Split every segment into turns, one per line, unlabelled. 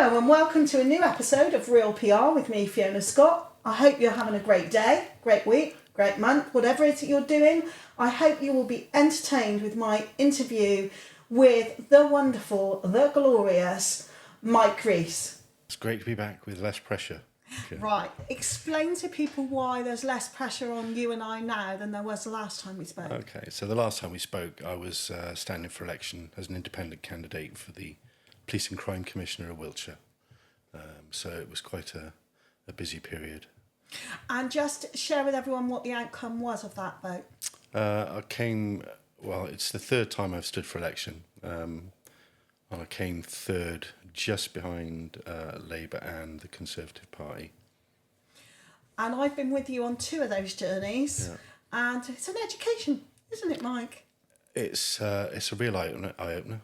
Hello and welcome to a new episode of Real PR with me, Fiona Scott. I hope you're having a great day, great week, great month, whatever it is that you're doing. I hope you will be entertained with my interview with the wonderful, the glorious Mike Rees.
It's great to be back with less pressure. Okay.
Right, explain to people why there's less pressure on you and I now than there was the last time we spoke.
Okay, so the last time we spoke, I was standing for election as an independent candidate for the Police and Crime Commissioner of Wiltshire. So it was quite a busy period. And
just share with everyone what the outcome was of that vote.
It's the third time I've stood for election. And I came third, just behind Labour and the Conservative Party.
And I've been with you on two of those journeys. Yeah. And it's an education, isn't it, Mike?
It's a real eye-opener.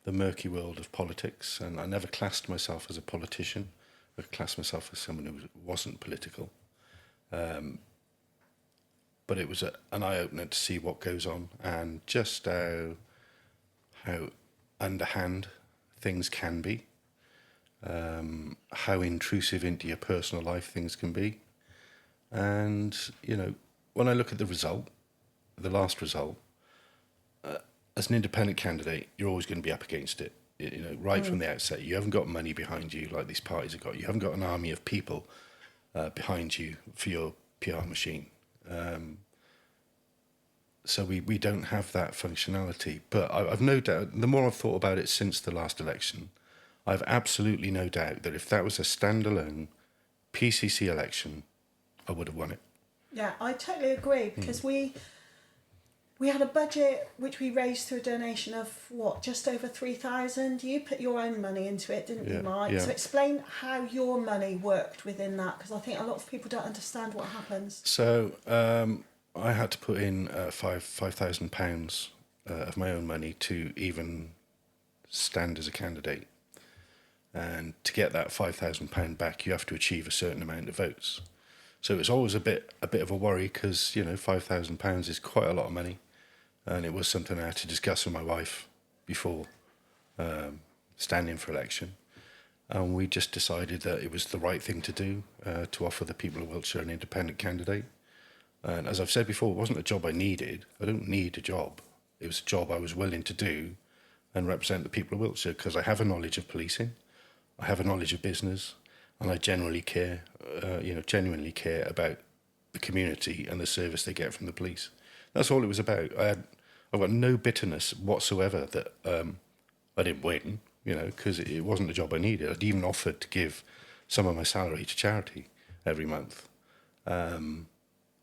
The murky world of politics, and I never classed myself as a politician. I classed myself as someone who wasn't political. But it was an eye-opener to see what goes on and just how underhand things can be, how intrusive into your personal life things can be. And, when I look at the last result, as an independent candidate, you're always going to be up against it. From the outset, you haven't got money behind you like these parties have got. You haven't got an army of people behind you for your PR machine. So we don't have that functionality. But I've no doubt, the more I've thought about it since the last election, I've absolutely no doubt that if that was a standalone PCC election, I would have won it.
Yeah, I totally agree, because we had a budget which we raised through a donation of, just over 3,000. You put your own money into it, didn't you, Mike?
Yeah.
So explain how your money worked within that, because I think a lot of people don't understand what happens.
So I had to put in £5,000 of my own money to even stand as a candidate. And to get that £5,000 back, you have to achieve a certain amount of votes. So it's always a bit of a worry, because £5,000 is quite a lot of money. And it was something I had to discuss with my wife before standing for election. And we just decided that it was the right thing to do, to offer the people of Wiltshire an independent candidate. And as I've said before, it wasn't a job I needed. I don't need a job. It was a job I was willing to do and represent the people of Wiltshire, because I have a knowledge of policing, I have a knowledge of business, and I genuinely care about the community and the service they get from the police. That's all it was about. I've got no bitterness whatsoever that I didn't win, because it wasn't the job I needed. I'd even offered to give some of my salary to charity every month.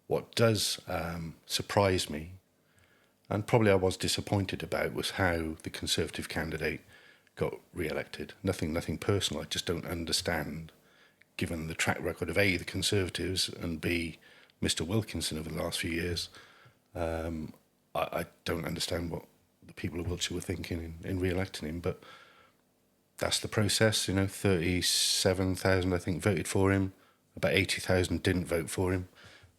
What does surprise me, and probably I was disappointed about, was how the Conservative candidate got re-elected. Nothing personal. I just don't understand, given the track record of A, the Conservatives, and B, Mr. Wilkinson over the last few years. I don't understand what the people of Wiltshire were thinking in re-electing him, but that's the process. 37,000, I think, voted for him. About 80,000 didn't vote for him,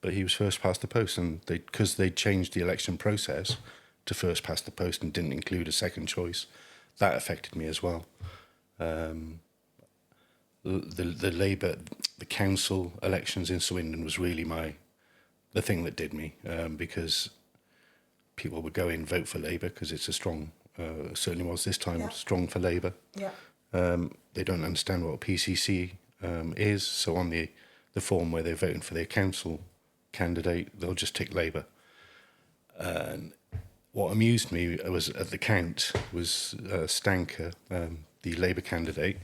but he was first past the post, and because they changed the election process to first past the post and didn't include a second choice, that affected me as well. The Labour, the council elections in Swindon was really the thing that did me, because people would go in vote for Labour because it's a strong, certainly was this time, strong for Labour.
Yeah.
They don't understand what a PCC is, so on the form where they're voting for their council candidate, they'll just tick Labour. And what amused me was at the count was Stanker, the Labour candidate,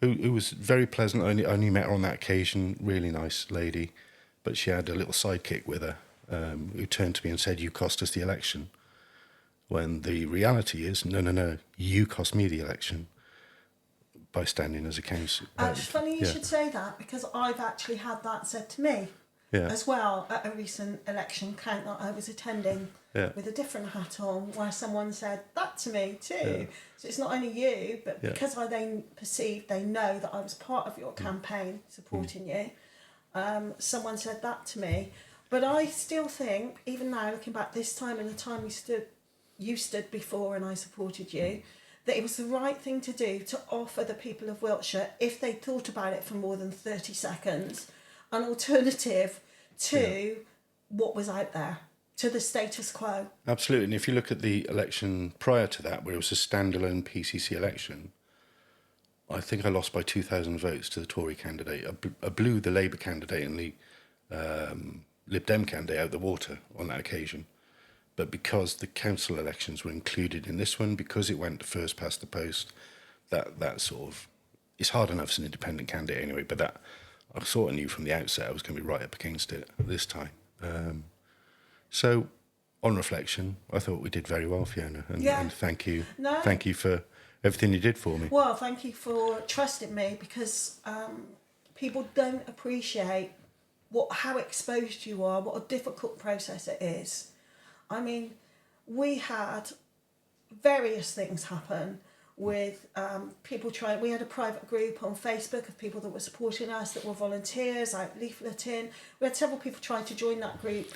who was very pleasant. I only met her on that occasion, really nice lady, but she had a little sidekick with her, who turned to me and said, "You cost us the election." When the reality is, no, you cost me the election by standing as a council.
It's funny you should say that, because I've actually had that said to me as well at a recent election count that I was attending with a different hat on, where someone said that to me too. Yeah. So it's not only you, but because I then they know that I was part of your campaign supporting you, someone said that to me. But I still think, even now, looking back this time and the time you stood before and I supported you, that it was the right thing to do to offer the people of Wiltshire, if they thought about it for more than 30 seconds, an alternative to what was out there, to the status quo.
Absolutely. And if you look at the election prior to that, where it was a standalone PCC election, I think I lost by 2,000 votes to the Tory candidate. I blew the Labour candidate and the Lib Dem candidate out the water on that occasion. But because the council elections were included in this one, because it went to first past the post, that sort of, it's hard enough as an independent candidate anyway, but that I sort of knew from the outset I was going to be right up against it this time. So on reflection, I thought we did very well, Fiona, and thank you.
No.
Thank you for everything you did for me.
Well, thank you for trusting me, because people don't appreciate how exposed you are, what a difficult process it is. I mean, we had various things happen with people trying. We had a private group on Facebook of people that were supporting us, that were volunteers, out leafleting. We had several people trying to join that group.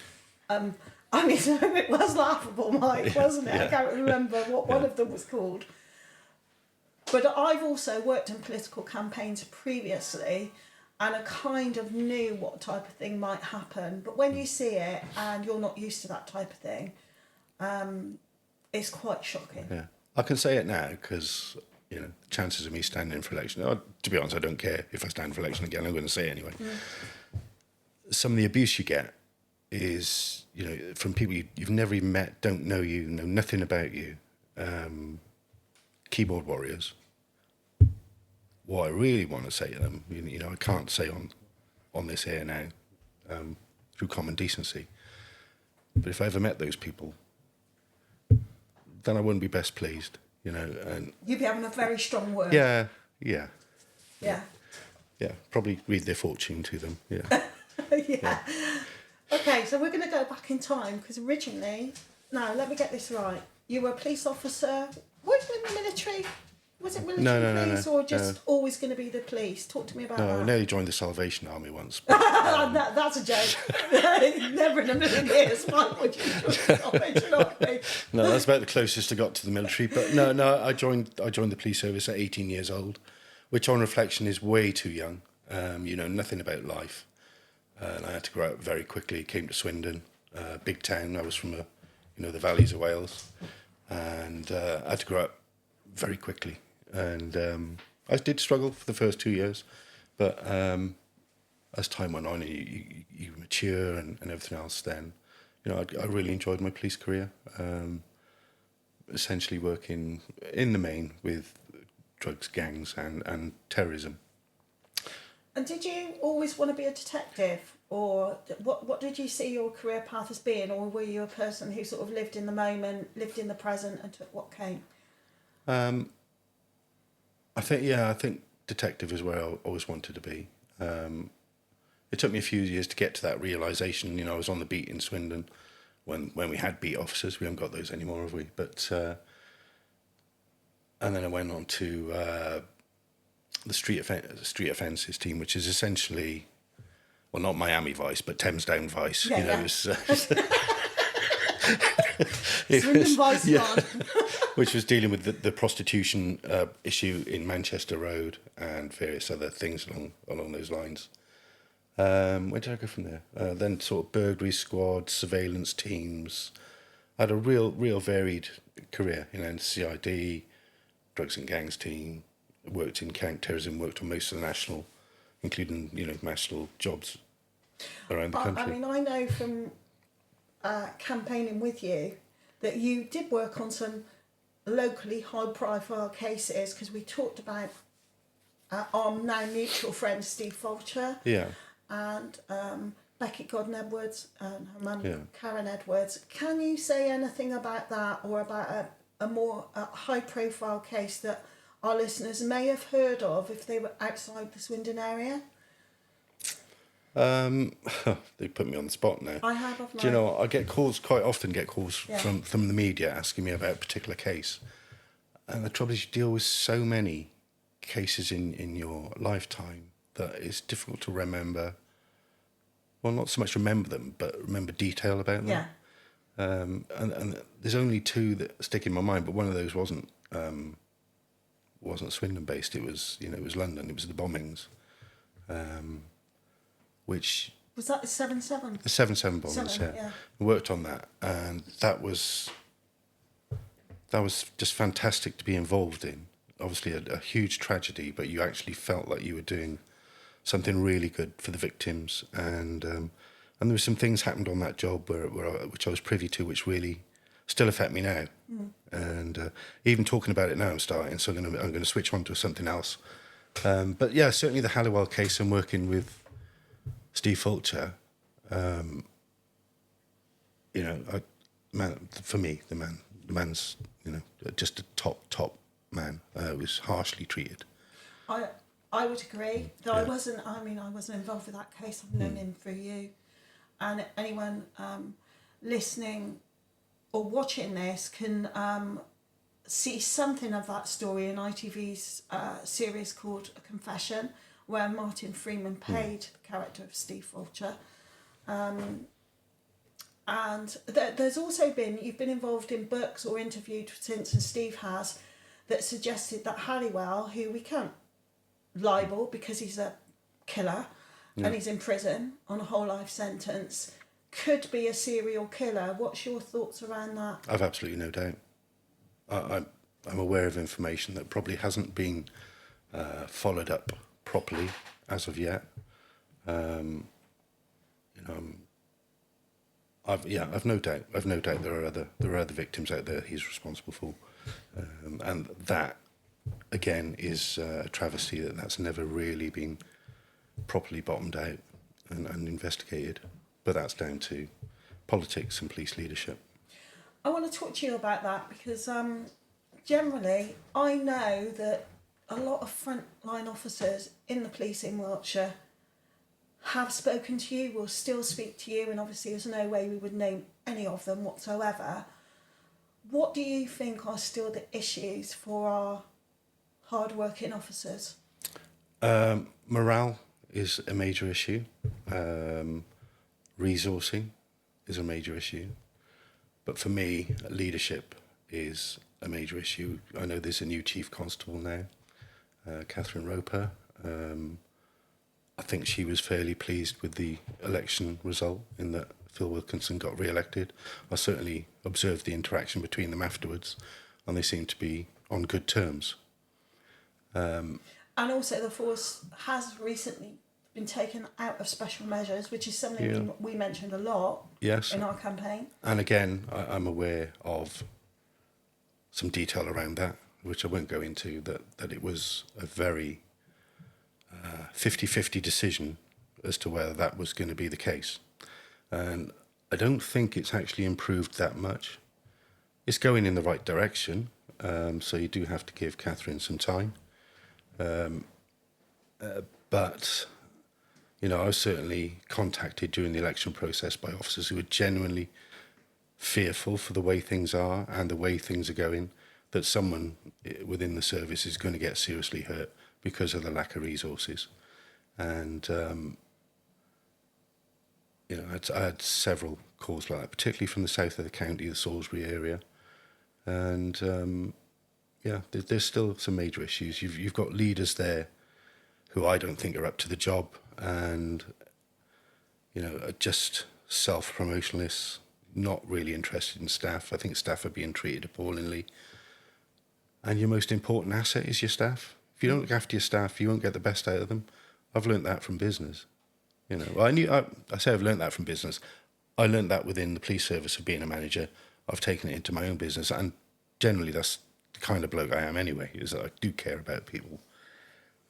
I mean, it was laughable, Mike, wasn't it? I can't remember what one of them was called. But I've also worked in political campaigns previously, and I kind of knew what type of thing might happen. But when you see it and you're not used to that type of thing, it's quite shocking.
Yeah, I can say it now because, you know, the chances of me standing for election, to be honest, I don't care if I stand for election again, I'm going to say it anyway. Some of the abuse you get is, you know, from people you've never even met, don't know you, know nothing about you, keyboard warriors. What I really want to say to them, you know, I can't say on this here now, through common decency, but if I ever met those people, then I wouldn't be best pleased, you know. And
you'd be having a very strong word.
Yeah. Probably read their fortune to them. Yeah.
Okay, so we're going to go back in time, because originally, now let me get this right. You were a police officer. Were you in the military? Was it military police or just always going to be the police? Talk to me about that.
No, I nearly joined the Salvation Army once. But,
that's a joke. Never in a million years. Why would you join the Salvation Army?
No, that's about the closest I got to the military. But no, I joined the police service at 18 years old, which on reflection is way too young. You know nothing about life. And I had to grow up very quickly. Came to Swindon, big town. I was from the valleys of Wales, and I had to grow up very quickly. And I did struggle for the first 2 years, but as time went on, you mature and everything else. Then, you know, I really enjoyed my police career. Essentially working in the main with drugs, gangs, and terrorism.
And did you always want to be a detective, or what did you see your career path as being, or were you a person who sort of lived in the moment, lived in the present, and took what came?
I think detective is where I always wanted to be. It took me a few years to get to that realisation. You know, I was on the beat in Swindon when we had beat officers. We haven't got those anymore, have we? But and then I went on to the street offences team, which is essentially, well, not Miami Vice, but Thames Down Vice.
Yeah,
you know,
Swindon Vice,
which was dealing with the prostitution issue in Manchester Road and various other things along those lines. Where did I go from there? Then sort of burglary squad, surveillance teams. I had a real varied career, you know, in CID, drugs and gangs team. Worked in counter-terrorism, worked on most of the national, including, you know, national jobs around the country.
I mean, I know from campaigning with you that you did work on some locally high-profile cases, because we talked about our now mutual friend Steve Wiltshire, and Becky Godden-Edwards and her mum Karen Edwards. Can you say anything about that, or about a more high-profile case that our listeners may have heard of if they were outside the Swindon area?
They put me on the spot now.
I have.
Do you know, I quite often get calls from the media asking me about a particular case. And the trouble is, you deal with so many cases in your lifetime that it's difficult to remember. Well, not so much remember them, but remember detail about them.
Yeah.
And there's only two that stick in my mind, but one of those wasn't wasn't Swindon based. It was, it was London. It was the bombings, which
was that the 7/7?
The 7/7 bombings. Yeah. We worked on that, and that was just fantastic to be involved in. Obviously, a huge tragedy, but you actually felt like you were doing something really good for the victims, and there were some things happened on that job which I was privy to, which really still affect me now. And even talking about it now, I'm starting. So I'm going to switch on to something else. But yeah, certainly the Halliwell case and working with Steve Wiltshire. For me, the man's just a top man. Was harshly treated.
I would agree. Though I wasn't involved with that case. I've known him through you, and anyone listening or watching this can see something of that story in ITV's series called A Confession, where Martin Freeman played the character of Steve Wiltshire. And there's also you've been involved in books or interviewed since, and Steve has, that suggested that Halliwell, who we can't libel because he's a killer and he's in prison on a whole life sentence, could be a serial killer. What's your thoughts around that?
I've absolutely no doubt. I'm aware of information that probably hasn't been followed up properly as of yet. I've no doubt. I've no doubt there are other victims out there he's responsible for, and that again is a travesty that's never really been properly bottomed out and investigated. But that's down to politics and police leadership.
I want to talk to you about that because generally I know that a lot of frontline officers in the police in Wiltshire have spoken to you, will still speak to you, and obviously there's no way we would name any of them whatsoever. What do you think are still the issues for our hard-working officers?
Morale is a major issue. Resourcing is a major issue. But for me, leadership is a major issue. I know there's a new chief constable now, Catherine Roper. I think she was fairly pleased with the election result in that Phil Wilkinson got re-elected. I certainly observed the interaction between them afterwards, and they seemed to be on good terms.
And also the force has recently been taken out of special measures, which is something we mentioned a lot in our campaign. And
again, I'm aware of some detail around that, which I won't go into, that it was a very 50-50 decision as to whether that was going to be the case. And I don't think it's actually improved that much. It's going in the right direction, so you do have to give Catherine some time. But I was certainly contacted during the election process by officers who were genuinely fearful for the way things are and the way things are going, that someone within the service is going to get seriously hurt because of the lack of resources. And, I had several calls like that, particularly from the south of the county, the Salisbury area. And, there's still some major issues. You've got leaders there who I don't think are up to the job and, are just self-promotionalists, not really interested in staff. I think staff are being treated appallingly. And your most important asset is your staff. If you don't look after your staff, you won't get the best out of them. I've learnt that from business. I say I've learnt that from business. I learnt that within the police service of being a manager. I've taken it into my own business, and generally that's the kind of bloke I am anyway, is that I do care about people.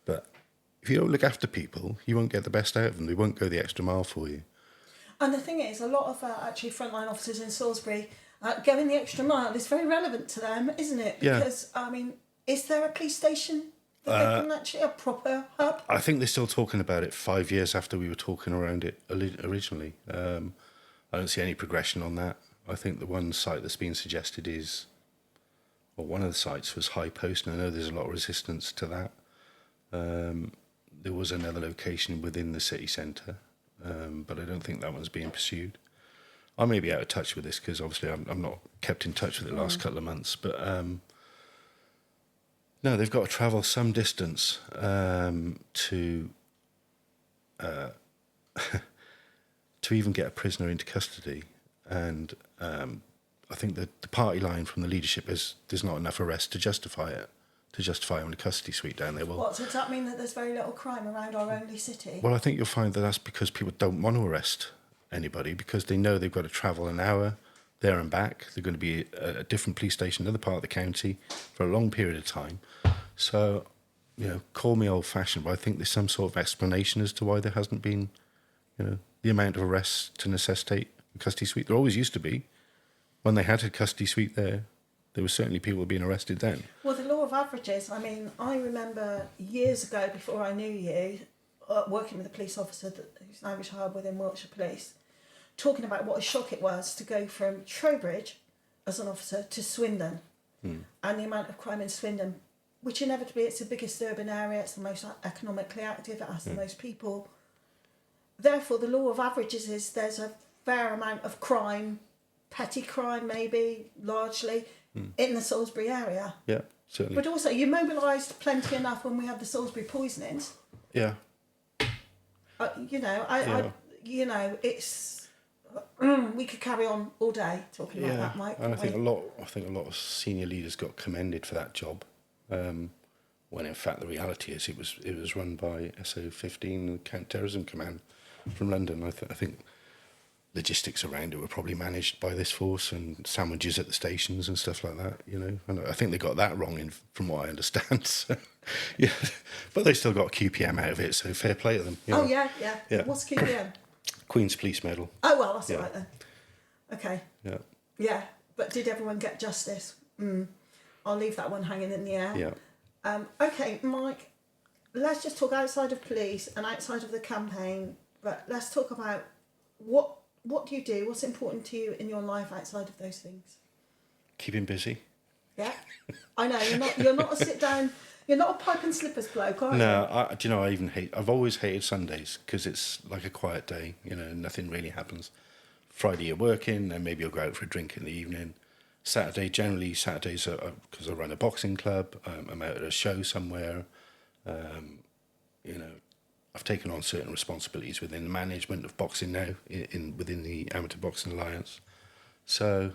But if you don't look after people, you won't get the best out of them. They won't go the extra mile for you.
And the thing is, a lot of actually frontline officers in Salisbury going the extra mile is very relevant to them, isn't it? Because, is there a police station that they can actually, a proper hub?
I think they're still talking about it 5 years after we were talking around it originally. I don't see any progression on that. I think the one site that's been suggested one of the sites was High Post, and I know there's a lot of resistance to that. There was another location within the city centre, but I don't think that one's being pursued. I may be out of touch with this because obviously I'm not kept in touch with it the last couple of months, but No, they've got to travel some distance to to even get a prisoner into custody. And I think that the party line from the leadership is there's not enough arrests to justify it, to justify having a custody suite down there. Well,
what, so does that mean that there's very little crime around our only city?
Well, I think you'll find that that's because people don't want to arrest anybody because they know they've got to travel an hour there and back. They're going to be at a different police station, another part of the county, for a long period of time. So, call me old-fashioned, but I think there's some sort of explanation as to why there hasn't been, the amount of arrests to necessitate a custody suite. There always used to be. When they had a custody suite there were certainly people being arrested then.
Well, the law of averages, I mean, I remember years ago, before I knew you, working with a police officer who's now retired within Wiltshire Police, talking about what a shock it was to go from Trowbridge as an officer to Swindon, and the amount of crime in Swindon, which inevitably it's the biggest urban area, it's the most economically active, it has the most people. Therefore, the law of averages is there's a fair amount of crime, petty crime maybe, largely, in the Salisbury area.
Yeah, certainly.
But also, you mobilised plenty enough when we had the Salisbury poisonings.
Yeah.
It's we could carry on all day talking about that, Mike.
And I think a lot of senior leaders got commended for that job, when in fact the reality is it was run by SO15, the Counter-Terrorism Command from London. I think logistics around it were probably managed by this force and sandwiches at the stations and stuff like that, And I think they got that wrong, from what I understand. So, yeah, but they still got QPM out of it, so fair play to them.
Oh, yeah. What's QPM?
Queen's Police Medal.
Oh, well, that's all right then. Okay.
Yeah.
Yeah, but did everyone get justice? I'll leave that one hanging in the air.
Yeah.
Okay, Mike, let's just talk outside of police and outside of the campaign, but let's talk about what do you do? What's important to you in your life outside of those things?
Keeping busy.
Yeah, I know you're not a sit down. You're not a pipe and slippers bloke, are you?
No, I've always hated Sundays because it's like a quiet day. Nothing really happens. Friday you're working, and maybe you'll go out for a drink in the evening. Saturdays are because I run a boxing club. I'm out at a show somewhere. I've taken on certain responsibilities within the management of boxing now within the Amateur Boxing Alliance. So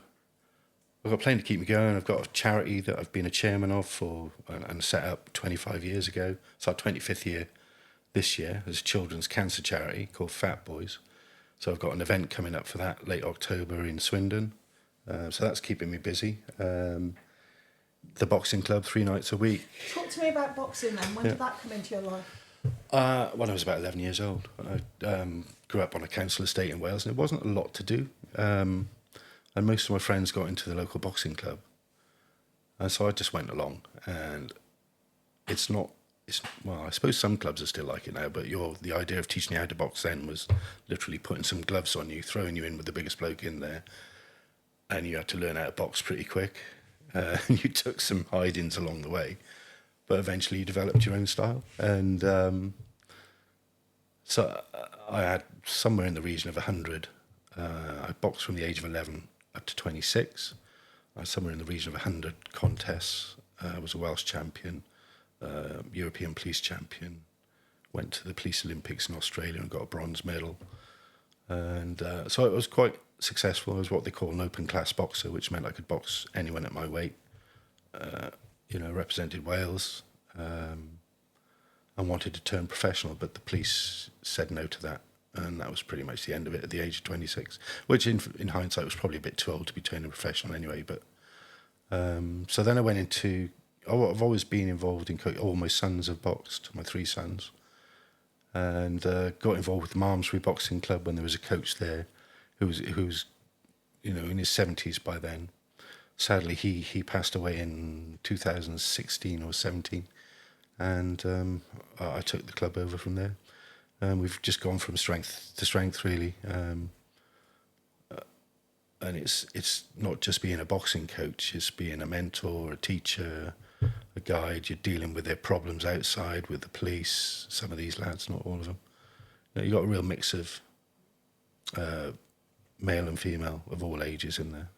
I've got plenty to keep me going. I've got a charity that I've been a chairman of and set up 25 years ago. It's our 25th year this year as a children's cancer charity called Fat Boys. So I've got an event coming up for that late October in Swindon. So that's keeping me busy. The boxing club 3 nights a week.
Talk to me about boxing then. When did that come into your life?
When I was about 11 years old. I grew up on a council estate in Wales, and it wasn't a lot to do. And most of my friends got into the local boxing club. And so I just went along. And I suppose some clubs are still like it now, but the idea of teaching you how to box then was literally putting some gloves on you, throwing you in with the biggest bloke in there, and you had to learn how to box pretty quick. You took some hidings along the way, but eventually you developed your own style. And so I had somewhere in the region of 100. I boxed from the age of 11 up to 26. I had somewhere in the region of 100 contests. I was a Welsh champion, European police champion, went to the Police Olympics in Australia and got a bronze medal. And so it was quite successful. I was what they call an open class boxer, which meant I could box anyone at my weight. Represented Wales and wanted to turn professional, but the police said no to that. And that was pretty much the end of it at the age of 26, which in hindsight was probably a bit too old to be turning professional anyway. But so then I went into, I've always been involved in all my sons have boxed, my 3 sons, and got involved with the Malmesbury Boxing Club when there was a coach there who was in his 70s by then. Sadly, he passed away in 2016 or 17, and I took the club over from there. We've just gone from strength to strength, really. And it's not just being a boxing coach, it's being a mentor, a teacher, a guide. You're dealing with their problems outside with the police. Some of these lads, not all of them. You've got a real mix of male and female of all ages in there.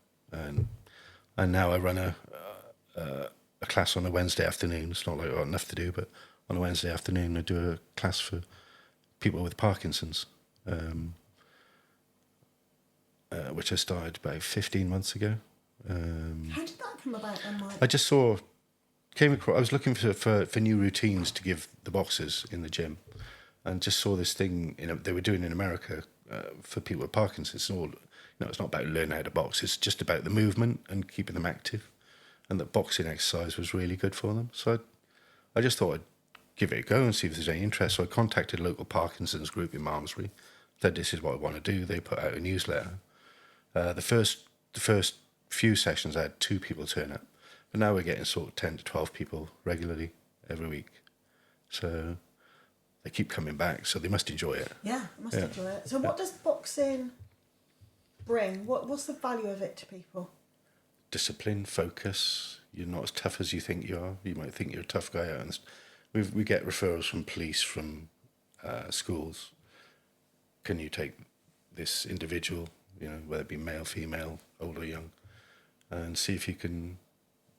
And now I run a a class on a Wednesday afternoon. It's not like I've got enough to do, but on a Wednesday afternoon, I do a class for people with Parkinson's, which I started about 15 months ago.
How did that come about then, Mike?
I just came across, I was looking for new routines to give the boxers in the gym, and just saw this thing they were doing in America for people with Parkinson's. It's not about learning how to box, it's just about the movement and keeping them active, and that boxing exercise was really good for them. So I just thought I'd give it a go and see if there's any interest. So I contacted a local Parkinson's group in Malmesbury, said this is what I want to do. They put out a newsletter. The first few sessions I had 2 people turn up, but now we're getting sort of 10 to 12 people regularly every week. So they keep coming back, so they must enjoy it.
Yeah, they must enjoy it. So what does boxing bring? What's the value of it to people?
Discipline, focus. You're not as tough as you think you are. You might think you're a tough guy out. And we get referrals from police, from schools. Can you take this individual, whether it be male, female, old or young, and see if you can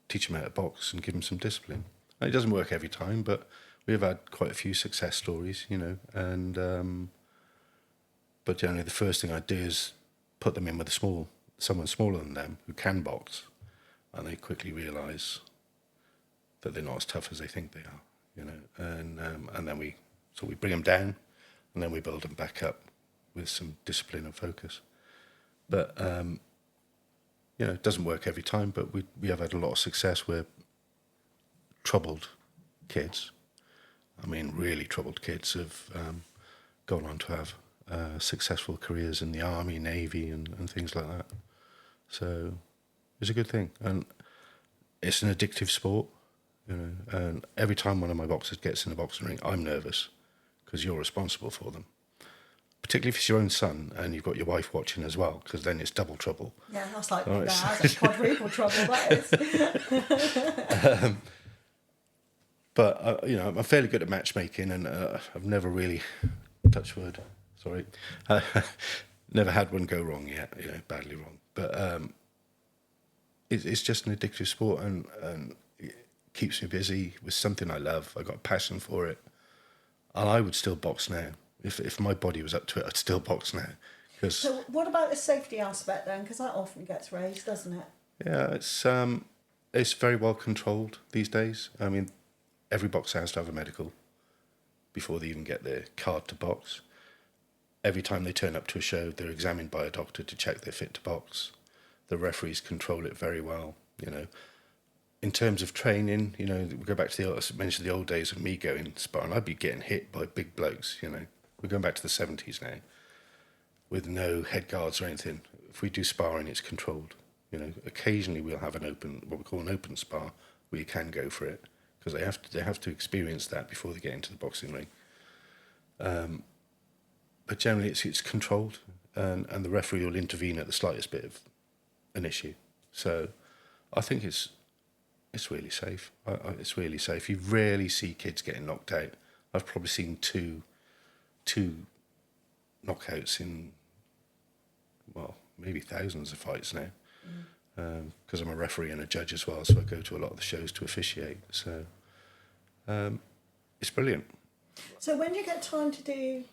teach them how to box and give them some discipline. And it doesn't work every time, but we have had quite a few success stories, and but generally the first thing I do is put them in with someone smaller than them who can box, and they quickly realise that they're not as tough as they think they are, and then we bring them down, and then we build them back up with some discipline and focus. But it doesn't work every time, but we have had a lot of success where troubled kids, really troubled kids, have gone on to have successful careers in the army, navy, and things like that. So it's a good thing, and it's an addictive sport, and every time one of my boxers gets in the boxing ring, I'm nervous, because you're responsible for them. Particularly if it's your own son and you've got your wife watching as well, because then it's double trouble.
Yeah, that's like that's quadruple trouble, that is.
But I'm fairly good at matchmaking, and I've never really, touch wood, sorry, never had one go wrong yet, badly wrong. But it's just an addictive sport, and it keeps me busy with something I love. I got a passion for it, and I would still box now. If my body was up to it, I'd still box now.
So what about the safety aspect then? Because that often gets raised, doesn't it?
Yeah, it's very well controlled these days. Every boxer has to have a medical before they even get their card to box. Every time they turn up to a show, they're examined by a doctor to check they're fit to box. The referees control it very well, In terms of training, we go back to I mentioned the old days of me going sparring. I'd be getting hit by big blokes, We're going back to the 70s now, with no head guards or anything. If we do sparring, it's controlled. Occasionally we'll have what we call an open spar, where you can go for it, because they have to experience that before they get into the boxing ring. But generally it's controlled, and the referee will intervene at the slightest bit of an issue. So I think it's really safe. It's really safe. You rarely see kids getting knocked out. I've probably seen two knockouts in, maybe thousands of fights now, because I'm a referee and a judge as well, so I go to a lot of the shows to officiate. So it's brilliant.
So when do you get time to do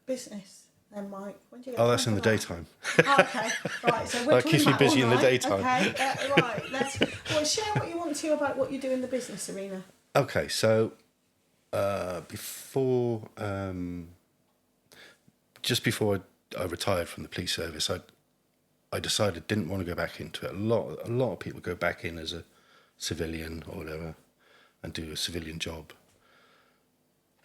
business then, Mike? When do you get
Oh,
time
that's in
for
the
that?
daytime.
Oh, okay, right. So we're
That keeps me
talking
busy in
about
the
all night.
daytime.
Okay, right. Share what you want to about what you do in the business arena.
Okay, so just before I retired from the police service, I decided didn't want to go back into it. A lot of people go back in as a civilian or whatever and do a civilian job.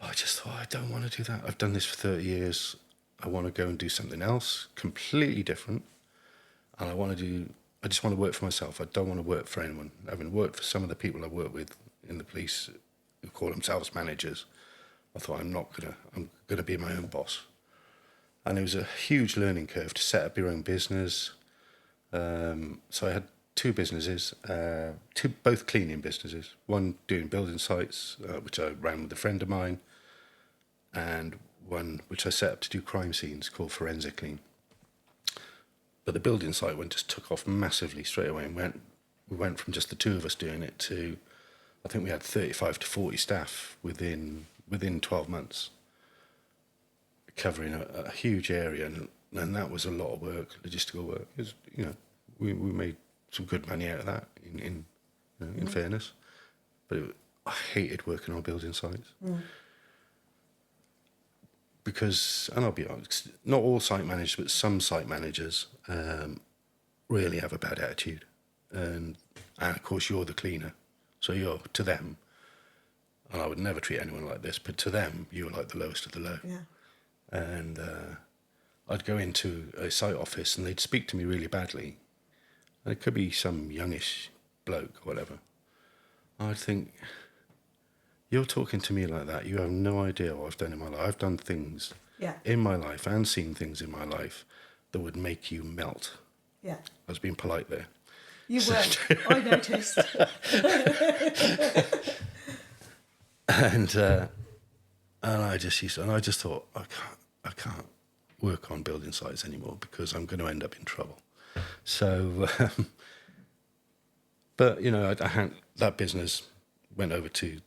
I just thought, I don't want to do that. I've done this for 30 years. I want to go and do something else, completely different. And I just want to work for myself. I don't want to work for anyone. Having worked for some of the people I work with in the police who call themselves managers, I thought, I'm going to be my own boss. And it was a huge learning curve to set up your own business. So I had 2 businesses, both cleaning businesses. One doing building sites, which I ran with a friend of mine, and one which I set up to do crime scenes called Forensic Clean. But the building site one just took off massively straight away, and we went from just the 2 of us doing it to I think we had 35 to 40 staff within 12 months, covering a huge area, and that was a lot of work, logistical work. It was, we made some good money out of that in fairness, but I hated working on building sites. Because, and I'll be honest, not all site managers, but some site managers really have a bad attitude. And of course, you're the cleaner. So you're, to them, and I would never treat anyone like this, but to them, you're like the lowest of the low.
Yeah.
And I'd go into a site office and they'd speak to me really badly. And it could be some youngish bloke or whatever. I'd think, you're talking to me like that. You have no idea what I've done in my life. I've done things in my life and seen things in my life that would make you melt.
Yeah.
I was being polite there.
You weren't. I noticed.
and I just thought, I can't work on building sites anymore because I'm going to end up in trouble. So, but that business went over to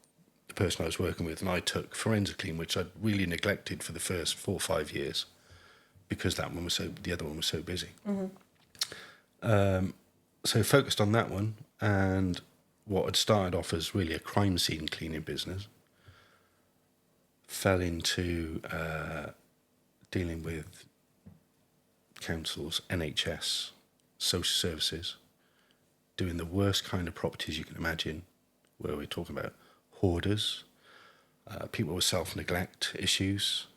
the person I was working with, and I took forensic clean, which I'd really neglected for the first 4 or 5 years because the other one was so busy. So focused on that one, and what had started off as really a crime scene cleaning business fell into dealing with councils, NHS, social services, doing the worst kind of properties you can imagine, where we're talking about hoarders, people with self-neglect issues,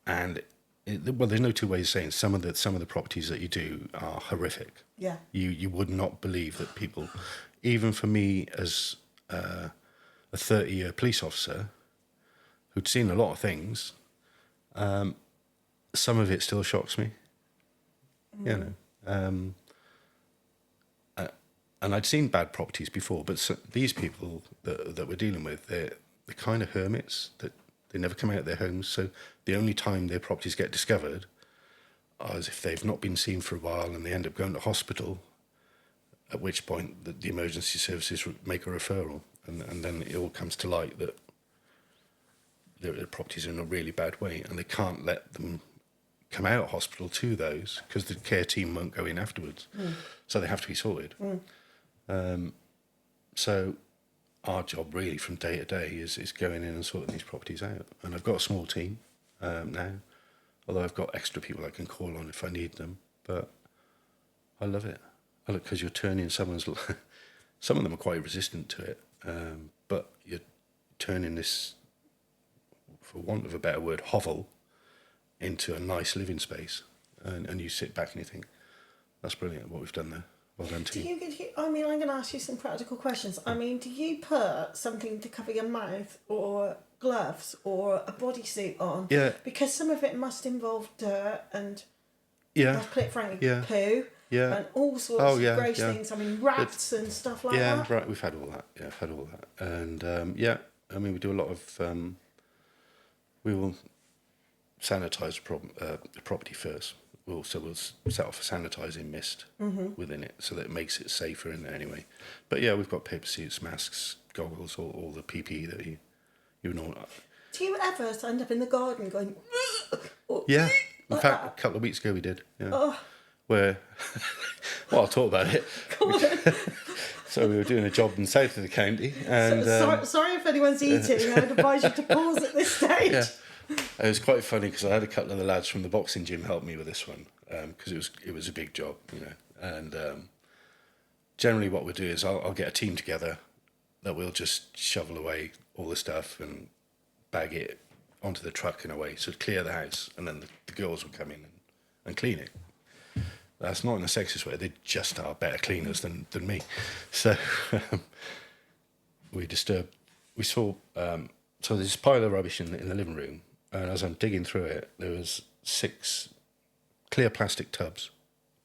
and there's no two ways of saying some of the properties that you do are horrific.
Yeah.
You would not believe that people, even for me as a 30-year police officer who'd seen a lot of things, some of it still shocks me. And I'd seen bad properties before, but these people that we're dealing with, they're kind of hermits, that they never come out of their homes. So the only time their properties get discovered is if they've not been seen for a while and they end up going to hospital, at which point the emergency services make a referral. And then it all comes to light that their properties are in a really bad way, and they can't let them come out of hospital to those because the care team won't go in afterwards. So they have to be sorted. So our job really from day to day is going in and sorting these properties out. And I've got a small team now, although I've got extra people I can call on if I need them. But I love it. I look, because you're turning someone's... Some of them are quite resistant to it, but you're turning this, for want of a better word, hovel into a nice living space. And you sit back and you think, that's brilliant what we've done there. Well done, team.
I'm going to ask you some practical questions. Do you put something to cover your mouth or gloves or a bodysuit on?
Yeah.
Because some of it must involve dirt and,
let's
put it frankly, poo.
Yeah.
And all sorts of gross things. Rats and stuff like that. Yeah,
right. We've had all that. Yeah, I've had all that. And, we do a lot of... we will sanitise the property first. We'll set off a sanitising mist within it so that it makes it safer in there anyway. But yeah, we've got paper suits, masks, goggles, all the PPE that you know.
Do you ever stand up in the garden going...
Yeah. In fact, a couple of weeks ago we did. Yeah. Where... well, I'll talk about it.
Go on.
So we were doing a job in the south of the county. And,
sorry if anyone's eating. I would advise you to pause at this stage.
Yeah. It was quite funny because I had a couple of the lads from the boxing gym help me with this one because it was a big job, And generally, what we'll do is I'll get a team together that will just shovel away all the stuff and bag it onto the truck in a way, so clear the house, and then the girls will come in and clean it. That's not in a sexist way; they just are better cleaners than me. So we saw. So there's this pile of rubbish in the living room. And as I'm digging through it, there was 6 clear plastic tubs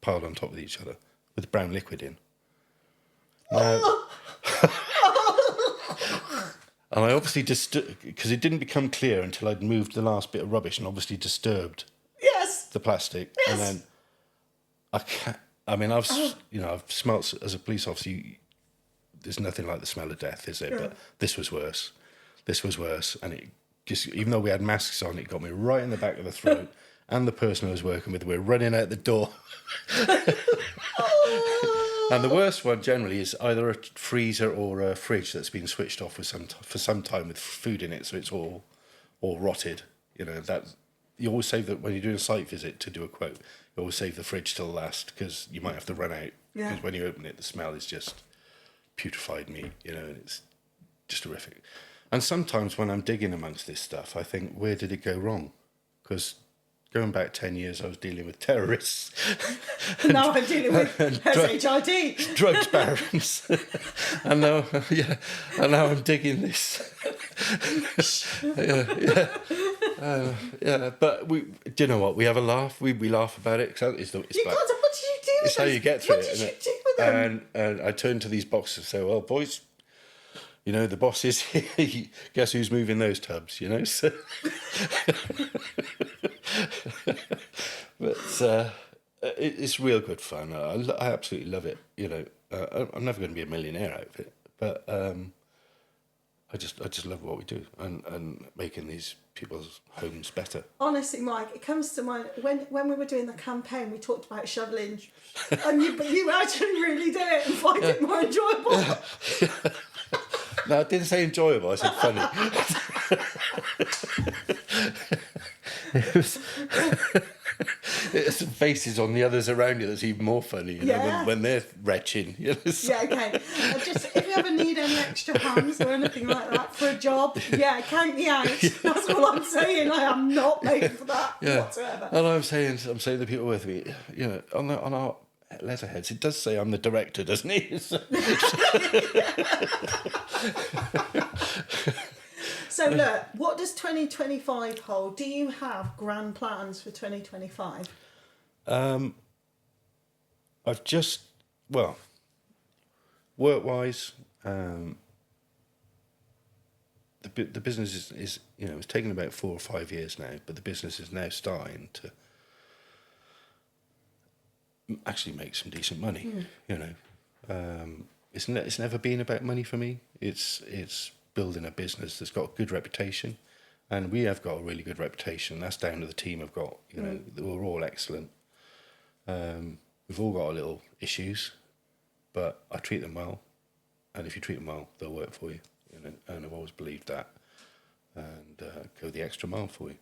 piled on top of each other with brown liquid in. Now, and I obviously because it didn't become clear until I'd moved the last bit of rubbish and obviously disturbed the plastic.
Yes.
And then I mean, I've smelt, as a police officer, there's nothing like the smell of death, is there?
Yeah.
But this was worse. And it just, even though we had masks on, it got me right in the back of the throat. And the person I was working with, we're running out the door. And the worst one generally is either a freezer or a fridge that's been switched off for some time with food in it, so it's all rotted. You know, that you always save that when you're doing a site visit to do a quote. You always save the fridge till last, because you might have to run out.
Yeah.
Because when you open it, the smell is just putrefied meat. You know, and it's just horrific. And sometimes when I'm digging amongst this stuff, I think, where did it go wrong? Because going back 10 years, I was dealing with terrorists.
Now I'm dealing with HID.
Drugs barons. and now I'm digging this. But do you know what? We have a laugh. We laugh about it. What did you do with It's how you get through
it.
What
did you do with them?
And I turn to these boxes and say, well, boys, you know, the boss is here. Guess who's moving those tubs, you know? So but it's real good fun. I absolutely love it. You know, I'm never going to be a millionaire out of it, but I just love what we do and making these people's homes better.
Honestly, Mike, it comes to mind when we were doing the campaign, we talked about shoveling, but you actually really do it and find it more enjoyable.
No, I didn't say enjoyable. I said funny. It's the faces on the others around you that's even more funny, you know, when they're retching. You know, so.
Yeah, okay. Just if you ever need any extra hands or anything like that for a job, count me out. That's all I'm saying. I am not made for that whatsoever.
And I'm saying to the people with me, you know, on our letterheads, it does say I'm the director, doesn't it?
So look, what does 2025 hold? Do you have grand plans for 2025?
I've just, work-wise, the business is you know, it's taken about 4 or 5 years now, but the business is now starting to actually make some decent money. You know, it's never been about money for me. It's building a business that's got a good reputation, and we have got a really good reputation. That's down to the team I've got. You know, we're all excellent. We've all got our little issues, but I treat them well, and if you treat them well, they'll work for you. You know, and I've always believed that, and go the extra mile for you.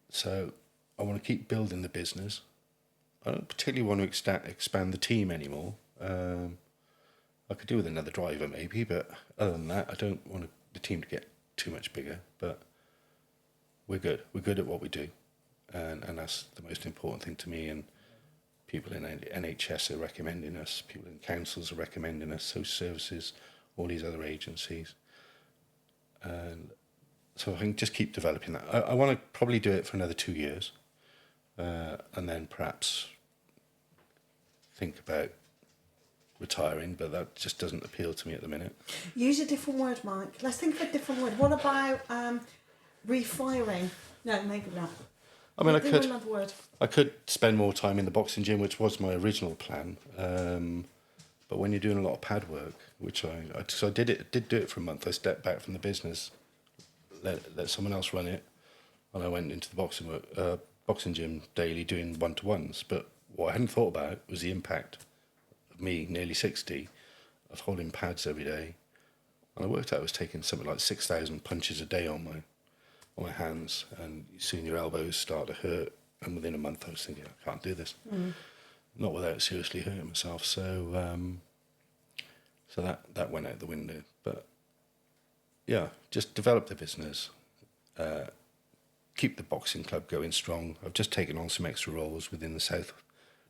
So I want to keep building the business. I don't particularly want to expand the team anymore. I could do with another driver maybe, but other than that, I don't want the team to get too much bigger. But we're good. We're good at what we do, and that's the most important thing to me. And people in NHS are recommending us. People in councils are recommending us. Social services, all these other agencies, and so I can just keep developing that. I want to probably do it for another 2 years, and then perhaps think about retiring, but that just doesn't appeal to me at the minute.
Use a different word, Mike. Let's think of a different word. What about refiring? No, maybe not.
I mean, I could spend more time in the boxing gym, which was my original plan. But when you're doing a lot of pad work, which I did do it for a month. I stepped back from the business, let someone else run it, and I went into the boxing gym daily doing 1-to-1s. But what I hadn't thought about was the impact of me, nearly 60, of holding pads every day. And I worked out I was taking something like 6,000 punches a day on my hands, and soon your elbows start to hurt. And within a month, I was thinking, I can't do this. Not without seriously hurting myself. So that went out the window. But yeah, just develop the business, keep the boxing club going strong. I've just taken on some extra roles within the South.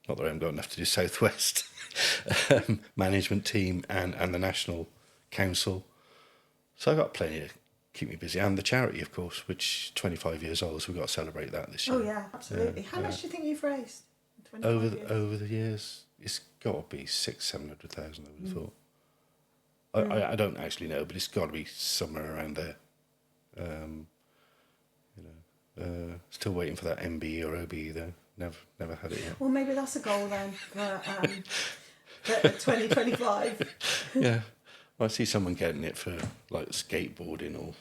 Not that I haven't got enough to do Southwest management team and the National Council. So I've got plenty to keep me busy. And the charity, of course, which 25 years old, so we've got to celebrate that this year.
Oh, yeah, absolutely. How much do you think you've raised in 25 years?
Over the years, it's got to be 600,000-700,000, I would have thought. I don't actually know, but it's got to be somewhere around there. Still waiting for that MB or OB, though. never had it yet.
Well, maybe that's a goal then for 2025.
Yeah. I see someone getting it for like skateboarding or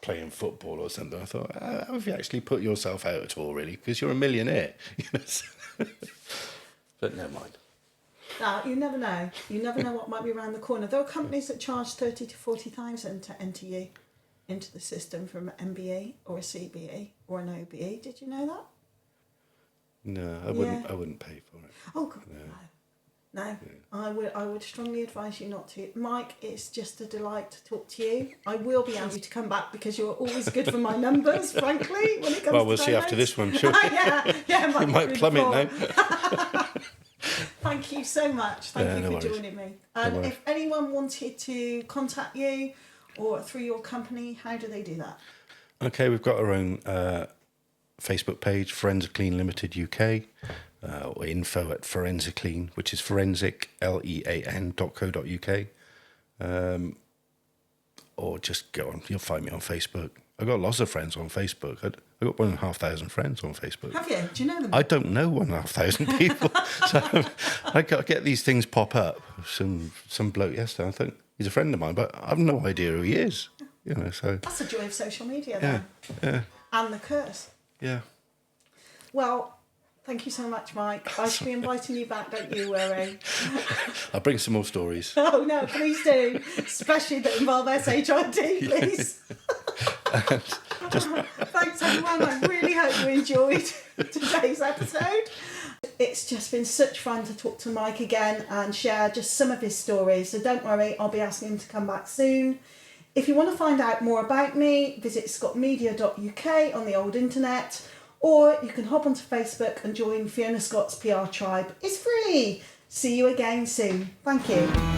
playing football or something. I thought, how have you actually put yourself out at all, really? Because you're a millionaire. But never mind.
Now, you never know. You never know what might be around the corner. There are companies that charge 30 to 40,000 to enter you into the system from an MBE or a CBE or an OBE. Did you know that?
No, I wouldn't pay for it.
Oh, God, no. Yeah. I would strongly advise you not to. Mike, it's just a delight to talk to you. I will be asking you to come back because you're always good for my numbers, frankly, when it comes
well,
to
we'll see after this one, sure.
yeah,
it might plummet now.
Thank you so much. Thank you for joining me. And if anyone wanted to contact you or through your company, how do they do that?
Okay, we've got our own Facebook page, Forensiclean Limited UK, or info at Forensiclean, which is forensiclean.co.uk. Or just go on, you'll find me on Facebook. I've got lots of friends on Facebook. I've got 1,500 friends on Facebook.
Have you? Do you know them?
I don't know 1,500 people. So I get these things pop up. Some bloke yesterday, I think he's a friend of mine, but I've no idea who he is. You know, so
that's the joy of social media, then.
Yeah.
And the curse.
Yeah.
Well, thank you so much, Mike. I shall be inviting you back, don't you worry.
I'll bring some more stories.
Oh, no, please do. Especially that involve SHIT, please. Thanks, everyone. I really hope you enjoyed today's episode. It's just been such fun to talk to Mike again and share just some of his stories. So don't worry, I'll be asking him to come back soon. If you want to find out more about me, visit scottmedia.uk on the old internet, or you can hop onto Facebook and join Fiona Scott's PR tribe. It's free. See you again soon. Thank you.